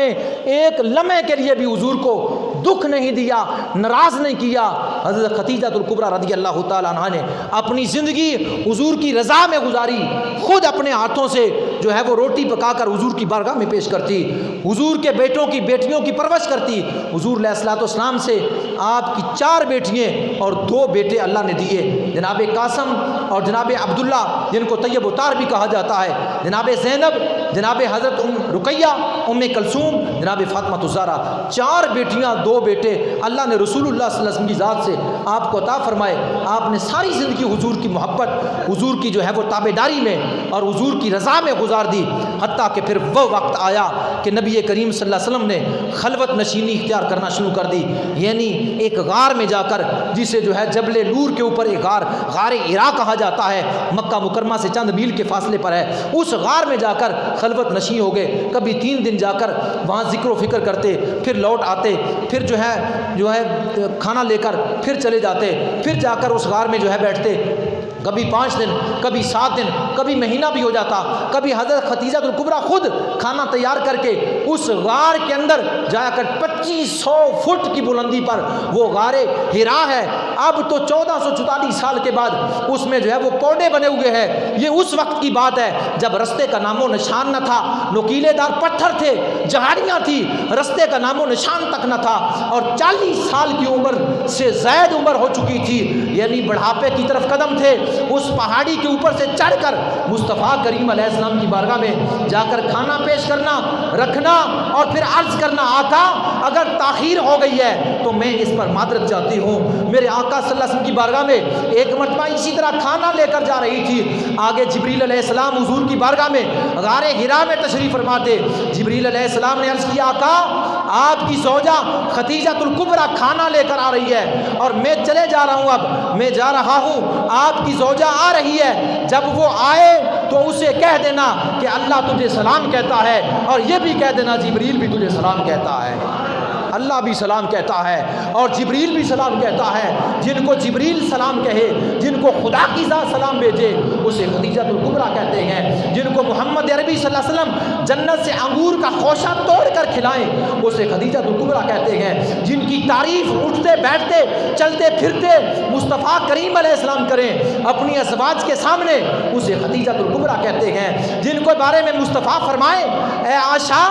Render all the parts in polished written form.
ایک لمحے کے لیے بھی حضور کو دکھ نہیں دیا، ناراض نہیں کیا۔ حضرت خدیجہ الکبریٰ رضی اللہ تعالیٰ عنہا نے اپنی زندگی حضور کی رضا میں گزاری، خود اپنے ہاتھوں سے جو ہے وہ روٹی پکا کر حضور کی بارگاہ میں پیش کرتی، حضور کے بیٹوں کی بیٹیوں کی پرورش کرتی۔ حضور علیہ الصلوۃ والسلام سے آپ کی 4 بیٹیاں اور 2 بیٹے اللہ نے دیے، جناب قاسم اور جناب عبداللہ جن کو طیب وطاہر بھی کہا جاتا ہے، جناب زینب، جناب حضرت رقیہ، ام کلثوم، جناب فاطمہ الزہرا، 4 بیٹیاں 2 بیٹے اللہ نے رسول اللہ صلی اللہ علیہ وسلم کی ذات سے آپ کو عطا فرمائے۔ آپ نے ساری زندگی حضور کی محبت، حضور کی جو ہے وہ تابعداری میں اور حضور کی رضا میں گزار دی، حتیٰ کہ پھر وہ وقت آیا کہ نبی کریم صلی اللہ علیہ وسلم نے خلوت نشینی اختیار کرنا شروع کر دی، یعنی ایک غار میں جا کر، جسے جو ہے جبل نور کے اوپر ایک غار ہرا کہا جاتا ہے، مکہ مکرمہ سے چند میل کے فاصلے پر ہے، اس غار میں جا کر خلوت نشین ہو گئے۔ کبھی 3 دن جا کر وہاں ذکر و فکر کرتے، پھر لوٹ آتے، پھر جو ہے کھانا لے کر پھر چلے جاتے، پھر جا کر اس غار میں جو ہے بیٹھتے، کبھی 5 دن، کبھی 7 دن، کبھی مہینہ بھی ہو جاتا۔ کبھی حضرت خدیجہ الکبریٰ خود کھانا تیار کر کے اس غار کے اندر جا کر 2500 فٹ کی بلندی پر، وہ غار ہرا ہے، اب تو 1444 سال کے بعد اس میں جو ہے وہ کوڑے بنے ہوئے ہیں۔ یہ اس وقت کی بات ہے جب رستے کا نام و نشان نہ تھا، نوکیلے دار پتھر تھے، جھاڑیاں تھی، رستے کا نام و نشان تک نہ تھا، اور 40 سال کی عمر سے زائد عمر ہو چکی تھی، یعنی بڑھاپے کی طرف قدم تھے۔ اس پہاڑی کے اوپر سے چڑھ کر مصطفیٰ کریم علیہ السلام کی بارگاہ میں جا کر کھانا پیش کرنا، رکھنا، اور پھر عرض کرنا، آقا اگر تاخیر ہو گئی ہے تو میں اس پر معذرت چاہتی ہوں۔ میرے آقا صلی اللہ علیہ وسلم کی بارگاہ میں ایک مرتبہ اسی طرح کھانا لے کر جا رہی تھی، آگے جبریل علیہ السلام حضور کی بارگاہ میں غار ہرا میں تشریف فرما تھے۔ جبریل علیہ السلام نے عرض کیا، آقا آپ کی زوجہ خدیجہ الکبریٰ کھانا لے کر آ رہی ہے اور میں چلے جا رہا ہوں، اب میں جا رہا ہوں، آپ کی زوجہ آ رہی ہے، جب وہ آئے تو اسے کہہ دینا کہ اللہ تجھے سلام کہتا ہے، اور یہ بھی کہہ دینا جبریل بھی تجھے سلام کہتا ہے۔ اللہ بھی سلام کہتا ہے اور جبریل بھی سلام کہتا ہے۔ جن کو جبریل سلام کہے، جن کو خدا کی ذات سلام بھیجے، اسے خدیجہ الکبریٰ کہتے ہیں۔ جن کو محمد عربی صلی اللہ علیہ وسلم جنت سے انگور کا خوشہ توڑ کر کھلائیں، اسے خدیجہ الکبریٰ کہتے ہیں۔ جن کی تعریف اٹھتے بیٹھتے چلتے پھرتے مصطفیٰ کریم علیہ السلام کریں اپنی ازواج کے سامنے، اسے خدیجہ الکبریٰ کہتے ہیں۔ جن کو بارے میں مصطفیٰ فرمائے، اے عائشہ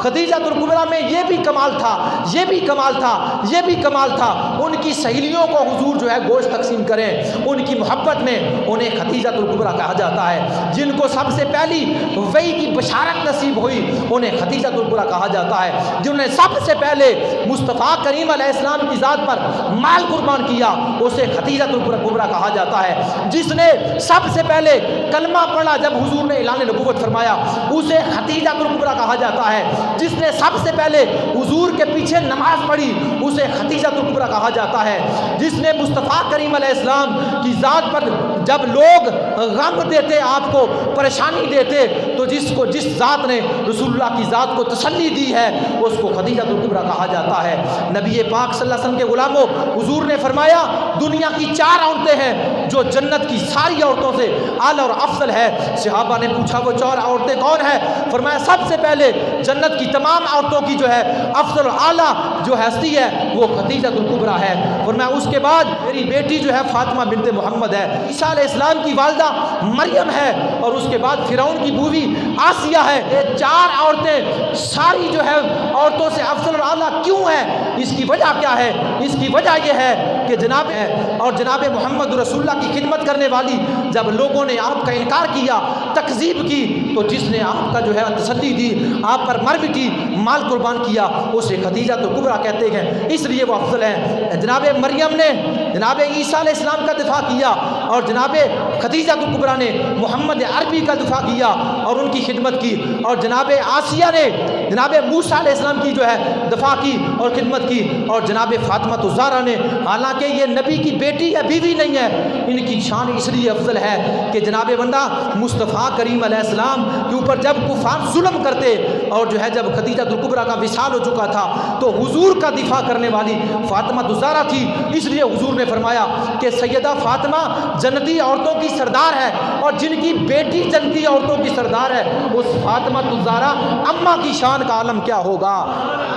خدیجہ الکبریٰ میں یہ بھی کمال تھا، یہ بھی کمال تھا، یہ بھی کمال تھا، ان کی سہیلیوں کو حضور جو ہے گوشت تقسیم کریں، ان کی محبت میں انہیں خدیجہ الکبریٰ کہا جاتا ہے۔ جن کو سب سے پہلی وحی کی بشارت نصیب ہوئی، انہیں خدیجہ الکبریٰ کہا جاتا ہے۔ جنہوں نے سب سے پہلے مصطفیٰ کریم علیہ السلام کی ذات پر مال قربان کیا، اسے خدیجہ الکبریٰ کہا جاتا ہے۔ جس نے سب سے پہلے کلمہ پڑھا جب حضور نے اعلان نبوت فرمایا، اسے خدیجہ الکبریٰ کہا جاتا ہے۔ جس نے سب سے پہلے حضور کے پیچھے نماز پڑھی، اسے خدیجہ الکبریٰ کہا جاتا ہے۔ جس نے مصطفیٰ کریم علیہ السلام کی ذات پر جب لوگ غم دیتے، آپ کو پریشانی دیتے، تو جس ذات نے رسول اللہ کی ذات کو تسلی دی ہے، اس کو خدیجہ الکبریٰ کہا جاتا ہے۔ نبی پاک صلی اللہ علیہ وسلم کے غلاموں، حضور نے فرمایا دنیا کی 4 عورتیں ہیں جو جنت کی ساری عورتوں سے اعلیٰ اور افضل ہے۔ صحابہ نے پوچھا وہ 4 عورتیں کون ہیں؟ فرمایا سب سے پہلے جنت کی تمام عورتوں کی جو ہے افضل اور اعلیٰ جو ہستی ہے وہ خدیجہ الکبریٰ ہے۔ فرمایا اس کے بعد میری بیٹی جو ہے فاطمہ بنت محمد ہے، عیسیٰ علیہ السلام کی والدہ مریم ہے، اور اس کے بعد فرعون کی بیوی آسیہ ہے۔ یہ 4 عورتیں ساری جو ہے عورتوں سے افضل اور اعلیٰ کیوں ہیں؟ اس کی وجہ کیا ہے؟ اس کی وجہ یہ ہے کہ جناب محمد رسول اللہ کی خدمت کرنے والی جب لوگوں نے آپ کا انکار کیا، تکذیب کی، تو جس نے آپ کا جو ہے تسلی دی، آپ پر مر مٹی مال قربان کیا، اسے خدیجہ الکبریٰ کہتے ہیں، اس لیے وہ افضل ہیں۔ جناب مریم نے جناب عیسیٰ علیہ السلام کا دفاع کیا، اور جناب خدیجہ الکبریٰ نے محمد عربی کا دفاع کیا اور ان کی خدمت کی، اور جناب آسیہ نے جناب موسیٰ علیہ السلام کی جو ہے دفاع کی اور خدمت کی، اور جناب فاطمہ الزہرا نے، حالانکہ یہ نبی کی بیٹی یا بیوی نہیں ہے، ان کی شان اس لیے افضل ہے کہ جناب بندہ مصطفیٰ مصطفیٰ کریم علیہ السلام کے اوپر جب کفار ظلم کرتے اور جو ہے جب خدیجہ الکبریٰ کا وصال ہو چکا تھا تو حضور کا دفاع کرنے والی فاطمہ الزہرا تھی، اس لیے حضور نے فرمایا کہ سیدہ فاطمہ جنتی عورتوں کی سردار ہے، اور جن کی بیٹی جنتی عورتوں کی سردار ہے اس فاطمہ الزہرا اماں کی شان کا عالم کیا ہوگا۔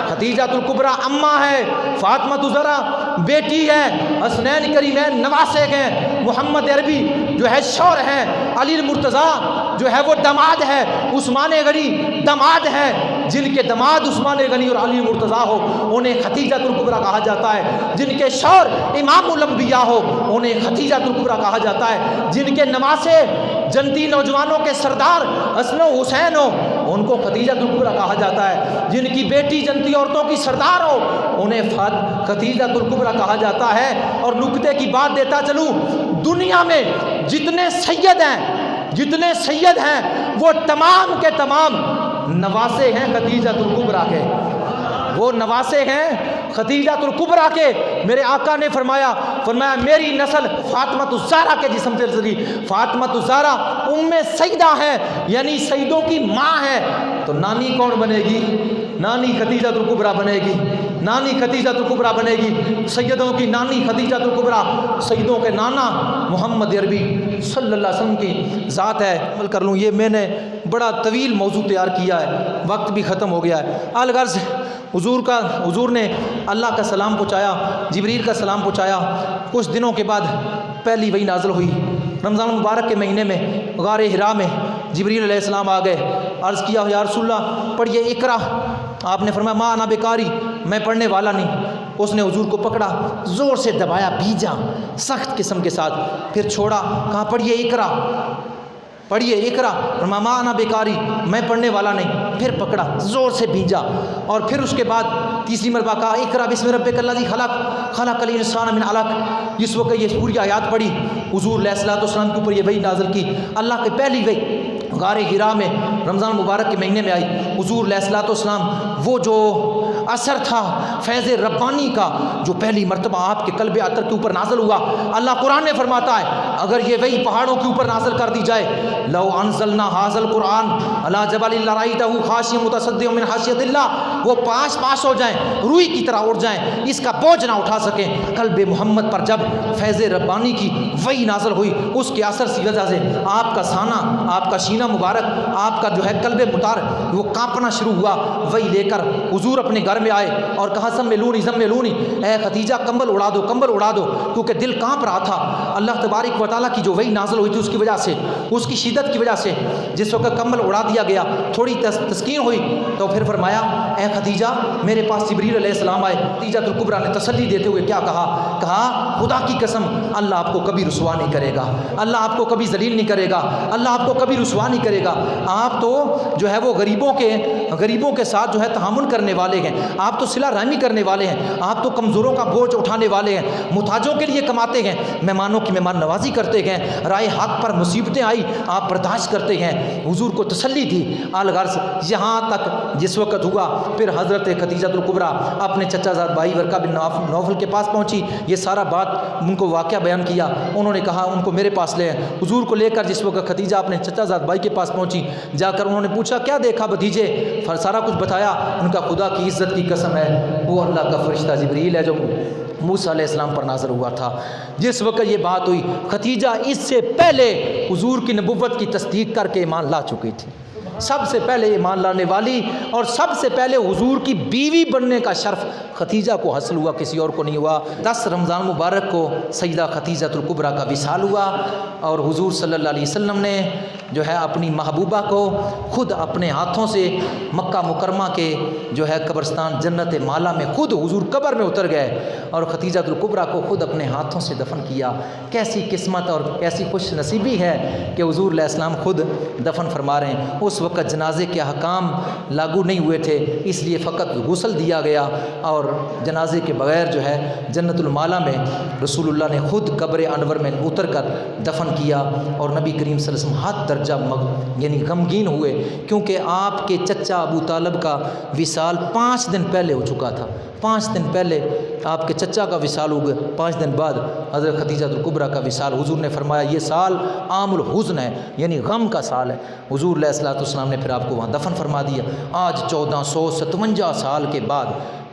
خدیجہ الکبریٰ اماں ہے، فاطمہ الزہرا بیٹی ہے، حسنین کریمین نواسے ہیں، محمد عربی جو ہے شوہر ہیں، علی المرتضیٰ جو ہے وہ داماد ہے، عثمان غنی داماد ہے، جن کے داماد عثمان غنی اور علی المرتضیٰ ہو انہیں خدیجہ الکبریٰ کہا جاتا ہے، جن کے شوہر امام الانبیاء ہو انہیں خدیجہ الکبریٰ کہا جاتا ہے، جن کے نواسے جنتی نوجوانوں کے سردار حسن و حسین ہو ان کو خدیجہ الکبریٰ کہا جاتا ہے، جن کی بیٹی جنتی عورتوں کی سردار ہو انہیں خدیجہ الکبریٰ کہا جاتا ہے۔ اور نکتے کی بات دیتا چلوں، دنیا میں جتنے سید ہیں وہ تمام کے تمام نواسے ہیں خدیجہ الکبریٰ کے، وہ نواسے ہیں خدیجہ الکبریٰ کے۔ میرے آقا نے فرمایا میری نسل فاطمہ الزہرا کے جسم سے چلی، فاطمہ الزہرا ام سیدہ ہے یعنی سیدوں کی ماں ہے، تو نانی کون بنے گی؟ نانی خدیجہ الکبریٰ بنے گی، نانی خدیجہ الکبریٰ بنے گی، سیدوں کی نانی خدیجہ الکبریٰ، سیدوں کے نانا محمد عربی صلی اللہ علیہ وسلم کی ذات ہے۔ عمل کر لوں، یہ میں نے بڑا طویل موضوع تیار کیا ہے، وقت بھی ختم ہو گیا ہے۔ الغرض حضور نے اللہ کا سلام پہنچایا، جبریل کا سلام پہنچایا، کچھ دنوں کے بعد پہلی وحی نازل ہوئی۔ رمضان المبارک کے مہینے میں غار حرا میں جبریل علیہ السلام آ گئے، عرض کیا یا رسول اللہ پڑھیے اقرا، آپ نے فرمایا ما انا بقاری، میں پڑھنے والا نہیں۔ اس نے حضور کو پکڑا، زور سے دبایا، بھیجا سخت قسم کے ساتھ، پھر چھوڑا، کہا پڑھیے اقرا، پڑھیے اقرا، فرمایا ما انا بقاری، میں پڑھنے والا نہیں، پھر پکڑا، زور سے بھیجا، اور پھر اس کے بعد تیسری مرتبہ کہا اقرا بسم ربک الذی خلق خلق الانسان من علق۔ جس وقت یہ پوری آیات پڑھی حضور علیہ الصلوۃ والسلام کے اوپر یہ وحی نازل کی، اللہ کی پہلی وحی غار حرا میں رمضان مبارک کے مہینے میں آئی۔ حضور علیہ الصلوۃ والسلام وہ جو اثر تھا فیض ربانی کا جو پہلی مرتبہ آپ کے قلب اطہر کے اوپر نازل ہوا، اللہ قرآن میں فرماتا ہے اگر یہ وحی پہاڑوں کے اوپر نازل کر دی جائے، لو انزلنا ھذا القرآن علی جبل لرأیتہ خاشعا متصدعا من خشیۃ اللہ، وہ پاس ہو جائیں، روئی کی طرح اڑ جائیں، اس کا بوجھ نہ اٹھا سکیں۔ قلب محمد پر جب فیض ربانی کی وحی نازل ہوئی، اس کے اثر کی وجہ سے آپ کا سانہ، آپ کا سینہ مبارک، آپ کا جو ہے قلب مطار وہ کانپنا شروع ہوا۔ وحی لے کر حضور اپنے گھر میں آئے اور کہا زملونی، اے خدیجہ کمبل اڑا دو، کیونکہ دل کانپ رہا تھا۔ اللہ تبارک و تعالیٰ کی جو وحی نازل ہوئی تھی اس کی وجہ سے، اس کی شدت کی وجہ سے جس وقت کمبل اڑا دیا گیا تھوڑی تسکین ہوئی، تو پھر فرمایا اے خدیجہ میرے پاس جبریل علیہ السلام آئے۔ خدیجہ الکبریٰ نے تسلی دیتے ہوئے کیا کہا خدا کی قسم اللہ آپ کو کبھی رسوا نہیں کرے گا، اللہ آپ کو کبھی ذلیل نہیں کرے گا، اللہ آپ کو کبھی رسوا نہیں کرے گا۔ آپ تو جو ہے وہ غریبوں کے ساتھ جو ہے تحامل کرنے والے ہیں، آپ تو صلہ رحمی کرنے والے ہیں، آپ تو کمزوروں کا بوجھ اٹھانے والے ہیں، محتاجوں کے لیے کماتے ہیں، مہمانوں کی مہمان نوازی کرتے ہیں، رائے حق پر مصیبتیں آئی آپ برداشت کرتے ہیں۔ حضور کو تسلی تھی۔ الغرض یہاں تک جس وقت ہوا پھر حضرت خدیجہ الکبریٰ اپنے چچا زاد بھائی ورقہ بن نوفل کے پاس پہنچی، یہ سارا بات ان کو واقعہ بیان کیا، انہوں نے کہا ان کو میرے پاس لے آئے۔ حضور کو لے کر جس وقت خدیجہ اپنے چچا زاد بھائی کے پاس پہنچی، جا کر انہوں نے پوچھا کیا دیکھا بھتیجے، سارا کچھ بتایا۔ ان کا خدا کی عزت کی قسم ہے وہ اللہ کا فرشتہ جبریل ہے جو موسیٰ علیہ السلام پر نازل ہوا تھا۔ جس وقت یہ بات ہوئی خدیجہ اس سے پہلے حضور کی نبوت کی تصدیق کر کے ایمان لا چکی تھی، سب سے پہلے ایمان لانے والی اور سب سے پہلے حضور کی بیوی بننے کا شرف خدیجہ کو حاصل ہوا، کسی اور کو نہیں ہوا۔ 10 رمضان مبارک کو سیدہ خدیجہ الکبریٰ کا وصال ہوا اور حضور صلی اللہ علیہ وسلم نے جو ہے اپنی محبوبہ کو خود اپنے ہاتھوں سے مکہ مکرمہ کے جو ہے قبرستان جنت مالا میں خود حضور قبر میں اتر گئے اور خدیجہ الکبریٰ کو خود اپنے ہاتھوں سے دفن کیا۔ کیسی قسمت اور کیسی خوش نصیبی ہے کہ حضور علیہ السلام خود دفن فرما رہے ہیں۔ اس وقت جنازے کے احکام لاگو نہیں ہوئے تھے، اس لیے فقط غسل دیا گیا اور جنازے کے بغیر جو ہے جنت المالا میں رسول اللہ نے خود قبر انور میں اتر کر دفن کیا اور نبی کریم صلی اللہ علیہ وسلم ہاتھ در درجہ یعنی غمگین ہوئے، کیونکہ آپ کے چچا ابو طالب کا وصال 5 دن پہلے ہو چکا تھا۔ 5 دن پہلے آپ کے چچا کا وصال ہو گیا، 5 دن بعد حضرت خدیجہ الکبریٰ کا وصال۔ حضور نے فرمایا یہ سال عام الحزن ہے، یعنی غم کا سال ہے۔ حضور علیہ الصلوۃ والسلام نے پھر آپ کو وہاں دفن فرما دیا۔ آج 1457 سال کے بعد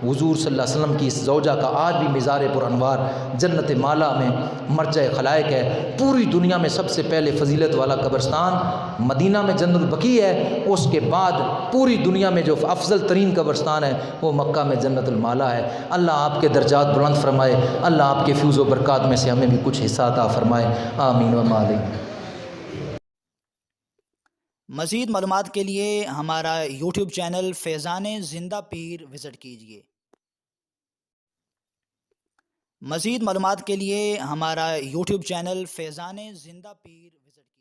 حضور صلی اللہ علیہ وسلم کی اس زوجہ کا آج بھی مزار پر انوار جنت مالا میں مرجع خلائق ہے۔ پوری دنیا میں سب سے پہلے فضیلت والا قبرستان مدینہ میں جنت البقیع ہے، اس کے بعد پوری دنیا میں جو افضل ترین قبرستان ہے وہ مکہ میں جنت المالا ہے۔ اللہ آپ کے درجات بلند فرمائے، اللہ آپ کے فیوز و برکات میں سے ہمیں بھی کچھ حصہ عطا فرمائے، آمین و آمین۔ مزید معلومات کے لیے ہمارا یوٹیوب چینل فیضان زندہ پیر وزٹ کیجیے۔ مزید معلومات کے لیے ہمارا یوٹیوب چینل فیضان زندہ پیر وزٹ کیجیے۔